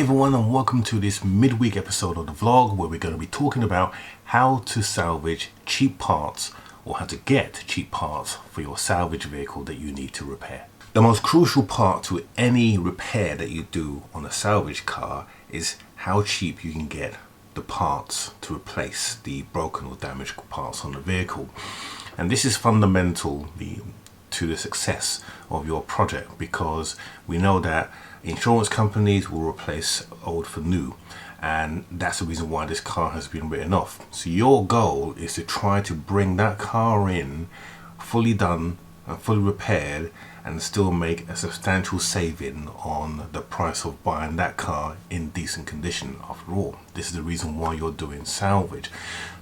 Hey everyone, and welcome to this midweek episode of the vlog where we're going to be talking about how to salvage cheap parts or how to get cheap parts for your salvage vehicle that you need to repair. The most crucial part to any repair that you do on a salvage car is how cheap you can get the parts to replace the broken or damaged parts on the vehicle. And this is fundamental to the success of your project, because we know that insurance companies will replace old for new, and that's the reason why this car has been written off. So your goal is to try to bring that car in fully done and fully repaired and still make a substantial saving on the price of buying that car in decent condition. After all, this is the reason why you're doing salvage.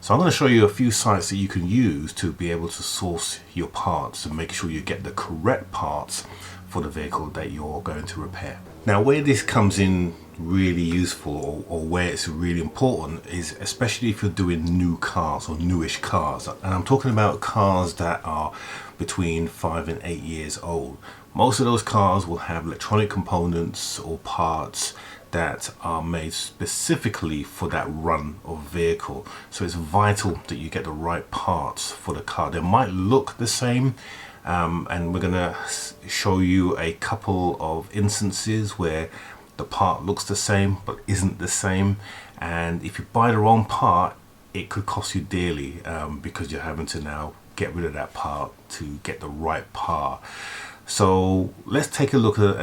So I'm going to show you a few sites that you can use to be able to source your parts and make sure you get the correct parts for the vehicle that you're going to repair. Now, where this comes in really useful, or where it's really important, is especially if you're doing new cars or newish cars. And I'm talking about cars that are between 5 and 8 years old. Most of those cars will have electronic components or parts that are made specifically for that run of vehicle. So it's vital that you get the right parts for the car. They might look the same, and we're gonna show you a couple of instances where the part looks the same but isn't the same, and if you buy the wrong part, it could cost you dearly, because you're having to now get rid of that part to get the right part. So let's take a look at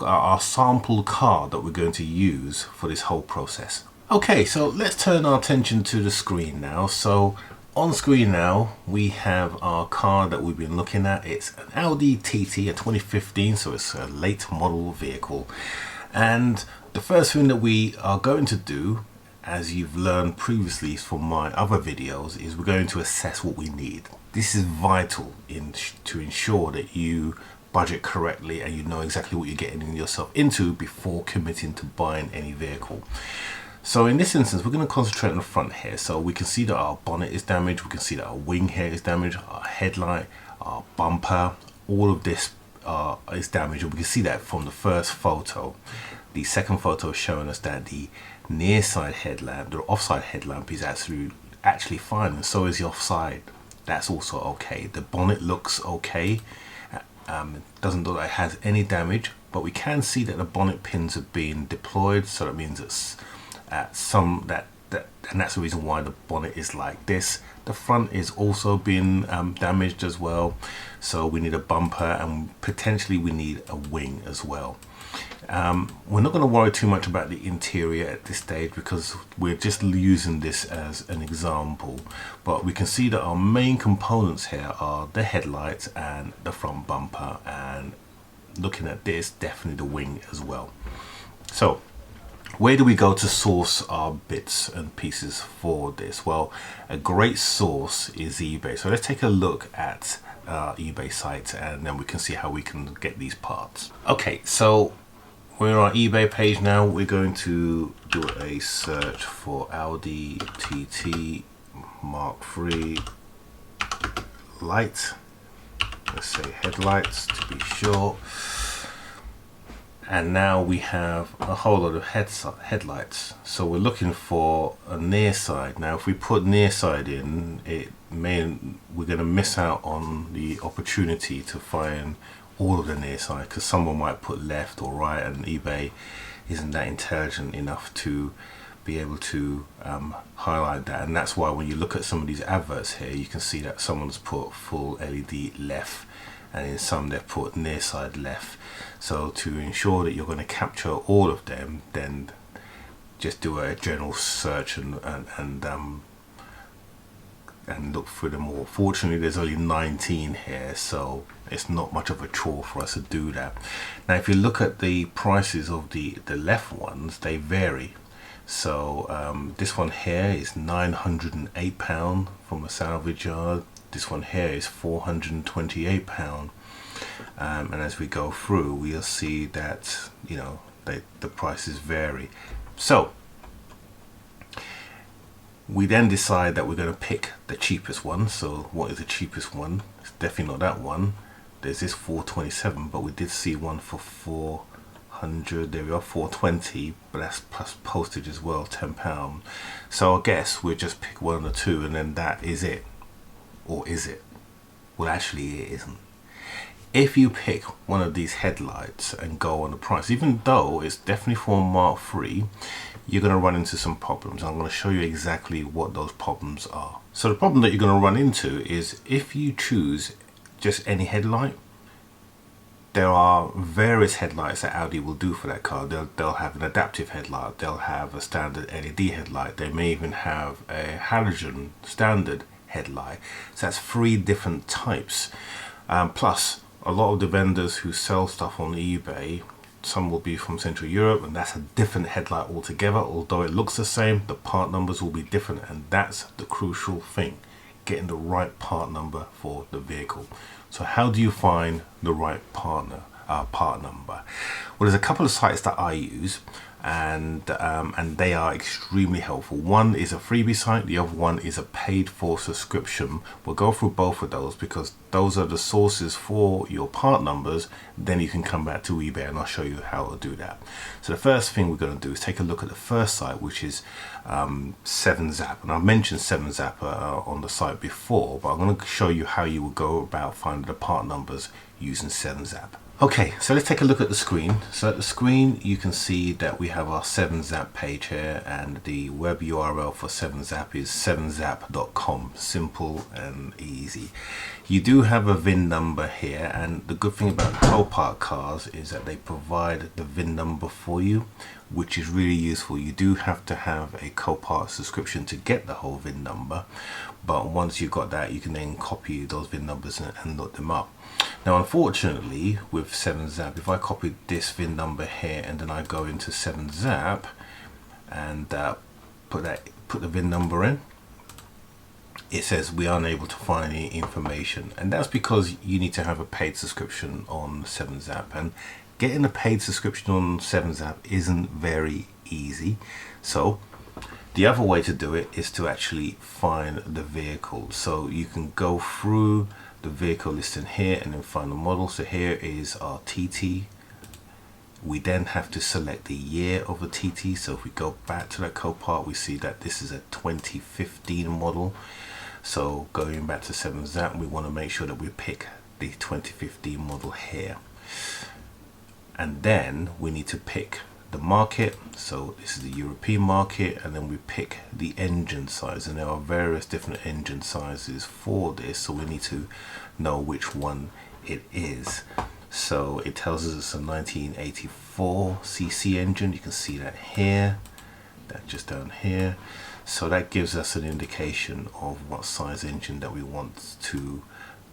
our sample car that we're going to use for this whole process. Okay, so let's turn our attention to the screen now. So on screen now we have our car that we've been looking at. It's an Audi TT, a 2015, so it's a late model vehicle. And the first thing that we are going to do, as you've learned previously from my other videos, is we're going to assess what we need. This is vital to ensure that you budget correctly and you know exactly what you're getting yourself into before committing to buying any vehicle. So in this instance, we're going to concentrate on the front here. So we can see that our bonnet is damaged, we can see that our wing here is damaged, our headlight, our bumper, all of this is damaged, and we can see that from the first photo. The second photo is showing us that the near side headlamp, the offside headlamp, is actually fine, and so is the offside. That's also okay. The bonnet looks okay. It doesn't look like it has any damage, but we can see that the bonnet pins have been deployed, so that means it's and that's the reason why the bonnet is like this. The front is also been damaged as well, so we need a bumper, and potentially we need a wing as well. We're not going to worry too much about the interior at this stage because we're just using this as an example, but we can see that our main components here are the headlights and the front bumper, and looking at this, definitely the wing as well. So where do we go to source our bits and pieces for this? Well, a great source is eBay. So let's take a look at eBay site, and then we can see how we can get these parts. Okay, so we're on our eBay page now. We're going to do a search for Audi TT Mark III light. Let's say headlights to be sure. And now we have a whole lot of headlights. So we're looking for a near side. Now if we put near side in, we're going to miss out on the opportunity to find all of the near side, because someone might put left or right, and eBay isn't that intelligent enough to be able to highlight that. And that's why when you look at some of these adverts here, you can see that someone's put full LED left, and in some they've put near side left. So to ensure that you're going to capture all of them, then just do a general search and look through them all. Fortunately, there's only 19 here, so it's not much of a chore for us to do that. Now if you look at the prices of the left ones, they vary. So this one here is £908 from a salvage yard. This one here is £428. And as we go through, we'll see that, you know, the prices vary. So we then decide that we're going to pick the cheapest one. So what is the cheapest one? It's definitely not that one. There's this 427, but we did see one for 400, there we are, 420, but that's plus postage as well, £10. So I guess we'll just pick one of the two and then that is it. Or is it? Well, actually it isn't. If you pick one of these headlights and go on the price, even though it's definitely for Mark III, you're going to run into some problems. I'm going to show you exactly what those problems are. So the problem that you're going to run into is if you choose just any headlight, there are various headlights that Audi will do for that car. They'll have an adaptive headlight, they'll have a standard LED headlight, they may even have a halogen standard headlight. So that's 3 different types. Plus, a lot of the vendors who sell stuff on eBay, some will be from Central Europe, and that's a different headlight altogether. Although it looks the same, the part numbers will be different, and that's the crucial thing, getting the right part number for the vehicle. So how do you find the right part number? Well, there's a couple of sites that I use, and they are extremely helpful. One is a freebie site, the other one is a paid for subscription. We'll go through both of those because those are the sources for your part numbers. Then you can come back to eBay and I'll show you how to do that. So the first thing we're going to do is take a look at the first site, which is 7Zap. And I've mentioned 7Zap on the site before, but I'm going to show you how you will go about finding the part numbers using 7Zap. Okay, so let's take a look at the screen. So at the screen you can see that we have our 7Zap page here, and the web URL for 7Zap is 7zap.com. Simple and easy. You do have a VIN number here, and the good thing about Copart cars is that they provide the VIN number for you, which is really useful. You do have to have a Copart subscription to get the whole VIN number, but once you've got that, you can then copy those VIN numbers and look them up. Now unfortunately with 7Zap, if I copy this VIN number here and then I go into 7Zap and put the VIN number in, it says we are unable to find any information, and that's because you need to have a paid subscription on 7Zap, and getting a paid subscription on 7Zap isn't very easy. So the other way to do it is to actually find the vehicle. So you can go through the vehicle listing here and then find the model. So here is our TT. We then have to select the year of the TT. So if we go back to that Copart, we see that this is a 2015 model. So going back to 7Zap, we want to make sure that we pick the 2015 model here. And then we need to pick the market. So this is the European market, and then we pick the engine size, and there are various different engine sizes for this, so we need to know which one it is. So it tells us it's a 1984 cc engine. You can see that here, that just down here. So that gives us an indication of what size engine that we want to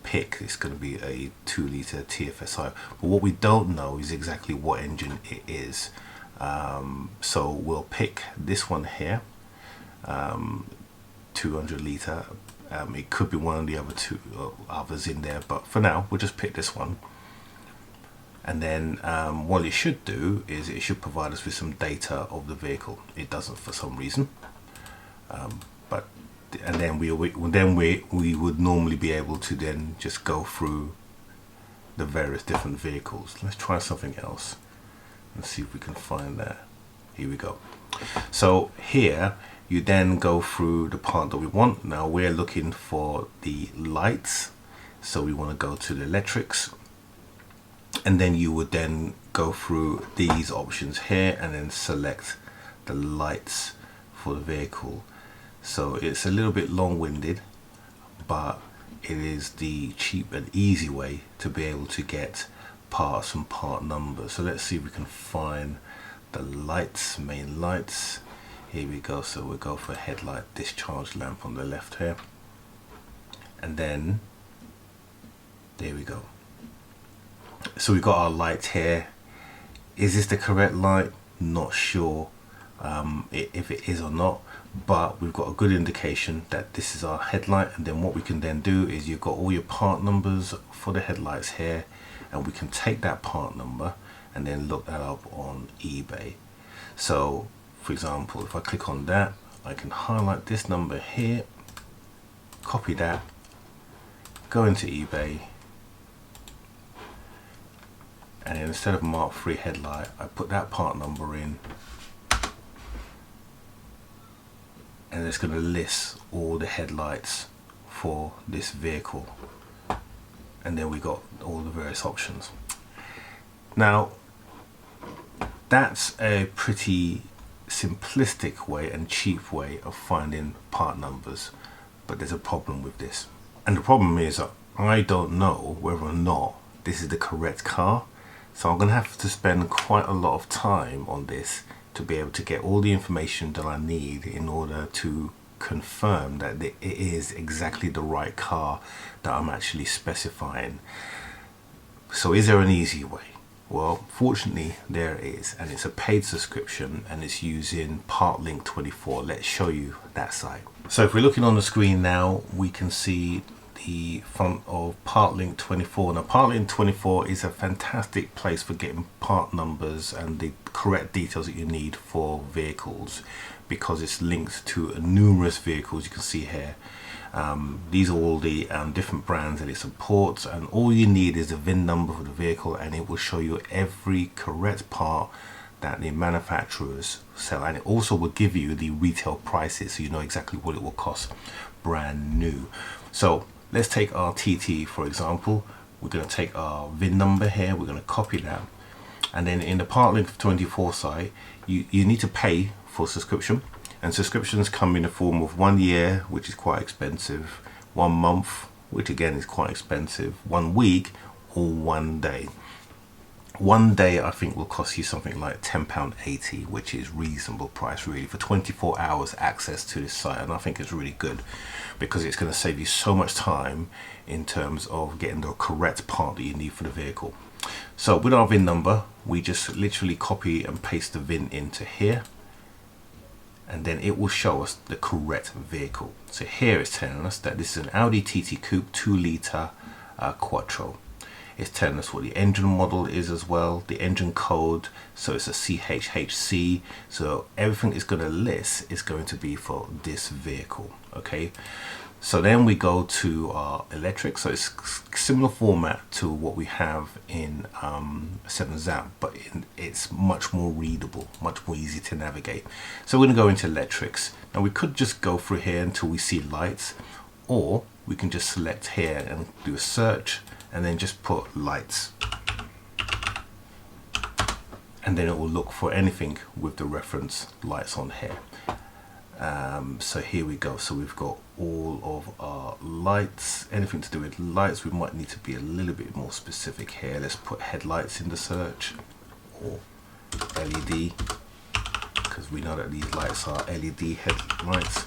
pick. It's going to be a 2-litre TFSI, but what we don't know is exactly what engine it is. So we'll pick this one here, 200 litre. It could be one of the other two others in there, but for now we'll just pick this one. And then what it should do is it should provide us with some data of the vehicle. It doesn't for some reason, and then we would normally be able to then just go through the various different vehicles. Let's try something else. Let's see if we can find that. Here we go. So here you then go through the part that we want. Now we're looking for the lights, so we want to go to the electrics, and then you would then go through these options here and then select the lights for the vehicle. So it's a little bit long-winded, but it is the cheap and easy way to be able to get parts and part numbers. So let's see if we can find the lights, main lights. Here we go. So we'll go for headlight discharge lamp on the left here, and then there we go. So we've got our light here. Is this the correct light? Not sure if it is or not, but we've got a good indication that this is our headlight. And then what we can then do is you've got all your part numbers for the headlights here, and we can take that part number and then look that up on eBay. So for example, if I click on that, I can highlight this number here, copy that, go into eBay, and then instead of Mark 3 headlight, I put that part number in, and it's going to list all the headlights for this vehicle, and then we got all the various options. Now that's a pretty simplistic way and cheap way of finding part numbers, but there's a problem with this, and the problem is that I don't know whether or not this is the correct car, so I'm gonna have to spend quite a lot of time on this to be able to get all the information that I need in order to confirm that it is exactly the right car that I'm actually specifying. So is there an easy way? Well, fortunately there is, and it's a paid subscription, and it's using PartLink 24. Let's show you that site. So if we're looking on the screen now, we can see the front of PartLink 24. Now PartLink 24 is a fantastic place for getting part numbers and the correct details that you need for vehicles, because it's linked to numerous vehicles. You can see here, these are all the different brands that it supports, and all you need is the VIN number for the vehicle, and it will show you every correct part that the manufacturers sell, and it also will give you the retail prices, so you know exactly what it will cost brand new. So let's take our TT for example. We're going to take our VIN number here, we're going to copy that, and then in the PartLink 24 site, you need to pay for subscription, and subscriptions come in the form of 1 year, which is quite expensive, 1 month, which again is quite expensive, 1 week, or 1 day. 1 day I think will cost you something like £10.80, which is reasonable price really for 24 hours access to this site, and I think it's really good because it's going to save you so much time in terms of getting the correct part that you need for the vehicle. So with our VIN number, we just literally copy and paste the VIN into here, and then it will show us the correct vehicle. So here it's telling us that this is an Audi TT Coupe 2 litre Quattro. It's telling us what the engine model is as well, the engine code, so it's a CHHC, so everything it's going to list is going to be for this vehicle. Okay, so then we go to our electric, so it's similar format to what we have in 7ZAP, but it's much more readable, much more easy to navigate. So we're going to go into electrics. Now we could just go through here until we see lights, or we can just select here and do a search, and then just put lights, and then it will look for anything with the reference lights on here. So here we go, so we've got all of our lights, anything to do with lights. We might need to be a little bit more specific here. Let's put headlights in the search, or LED, because we know that these lights are LED headlights.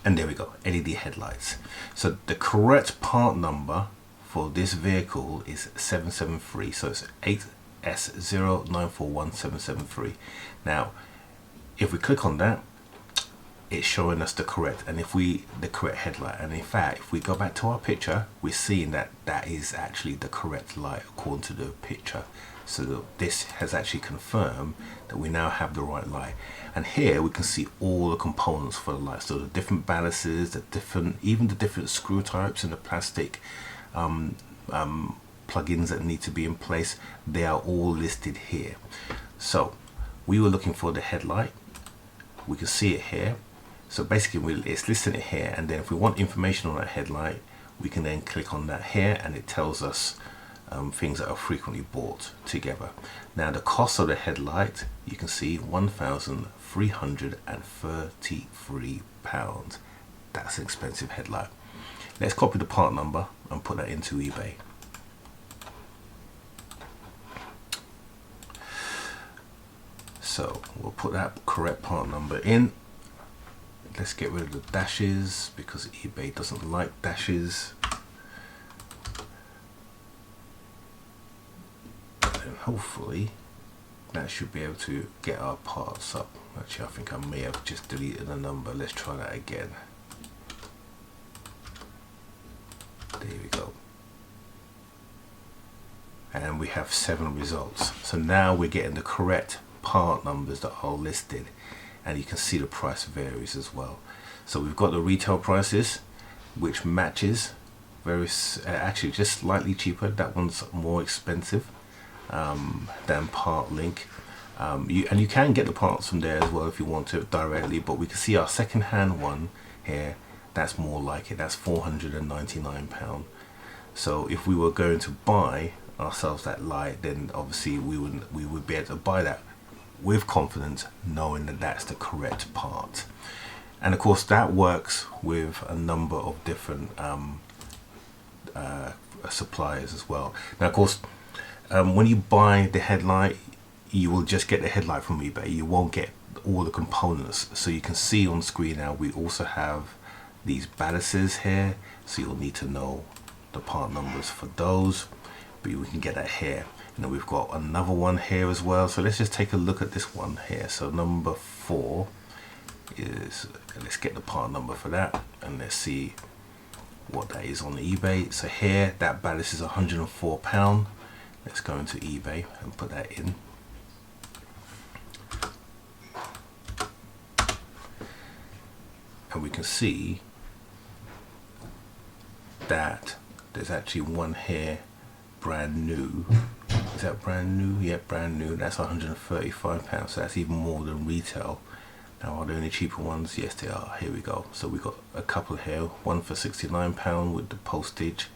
And there we go, LED headlights. So the correct part number for this vehicle is 773. So it's 8S0941773. Now, if we click on that, it's showing us the correct headlight. And in fact, if we go back to our picture, we're seeing that that is actually the correct light according to the picture. So this has actually confirmed that we now have the right light. And here we can see all the components for the light. So the different balances, even the different screw types and the plastic plugins that need to be in place, they are all listed here. So we were looking for the headlight. We can see it here. So basically it's listing it here, and then if we want information on that headlight, we can then click on that here, and it tells us things that are frequently bought together. Now the cost of the headlight, you can see £1,333. That's an expensive headlight. Let's copy the part number and put that into eBay. So we'll put that correct part number in. Let's get rid of the dashes because eBay doesn't like dashes. And hopefully that should be able to get our parts up. Actually, I think I may have just deleted a number. Let's try that again. There we go. And we have 7 results. So now we're getting the correct part numbers that are listed, and you can see the price varies as well. So we've got the retail prices, which matches actually just slightly cheaper. That one's more expensive than Part Link. You can get the parts from there as well if you want to directly, but we can see our second-hand one here. That's more like it. That's £499. So if we were going to buy ourselves that light, then obviously we would be able to buy that with confidence, knowing that that's the correct part. And of course that works with a number of different suppliers as well. Now of course when you buy the headlight, you will just get the headlight from eBay. You won't get all the components. So you can see on screen now we also have these balances here, so you'll need to know the part numbers for those, but we can get that here. And then we've got another one here as well. So let's just take a look at this one here. So number 4 is, let's get the part number for that, and let's see what that is on eBay. So here that ballast is £104. Let's go into eBay and put that in. And we can see that there's actually one here brand new. Is that brand new? Yeah, brand new. That's £135. So that's even more than retail. Now are there any cheaper ones? Yes they are. Here we go. So we got a couple here, one for £69 with the postage,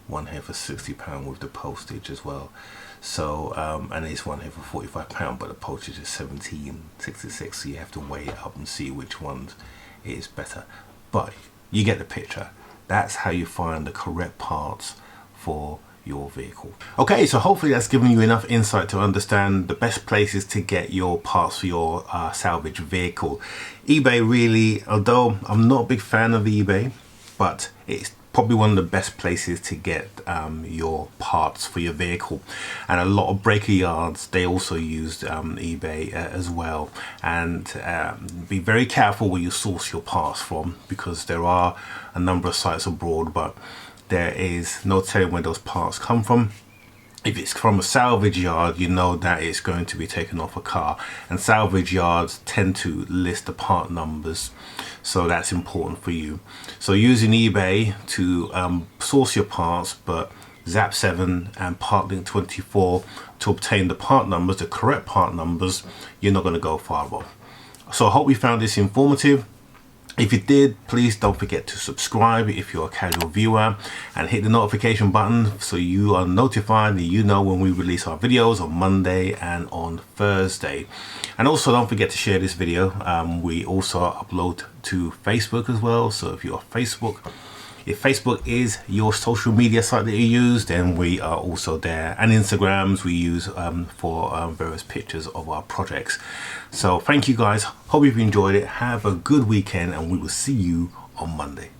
one here for £60 with the postage as well. So and there's one here for £45, but the postage is £17.66. So you have to weigh it up and see which ones is better, but you get the picture. That's how you find the correct parts for your vehicle. Okay, so hopefully that's given you enough insight to understand the best places to get your parts for your salvage vehicle. eBay really, although I'm not a big fan of eBay, but it's probably one of the best places to get your parts for your vehicle. And a lot of breaker yards, they also used eBay as well. And be very careful where you source your parts from, because there are a number of sites abroad, but there is no telling where those parts come from. If it's from a salvage yard, you know that it's going to be taken off a car, and salvage yards tend to list the part numbers, so that's important for you. So using eBay to source your parts, but Zap7 and PartLink24 to obtain the part numbers, the correct part numbers, you're not going to go far wrong. So I hope you found this informative. If you did, please don't forget to subscribe if you're a casual viewer, and hit the notification button so you are notified and you know when we release our videos on Monday and on Thursday. And also don't forget to share this video. We also upload to Facebook as well, so if you're on Facebook, if Facebook is your social media site that you use, then we are also there. And Instagrams we use for various pictures of our projects. So thank you guys. Hope you've enjoyed it. Have a good weekend, and we will see you on Monday.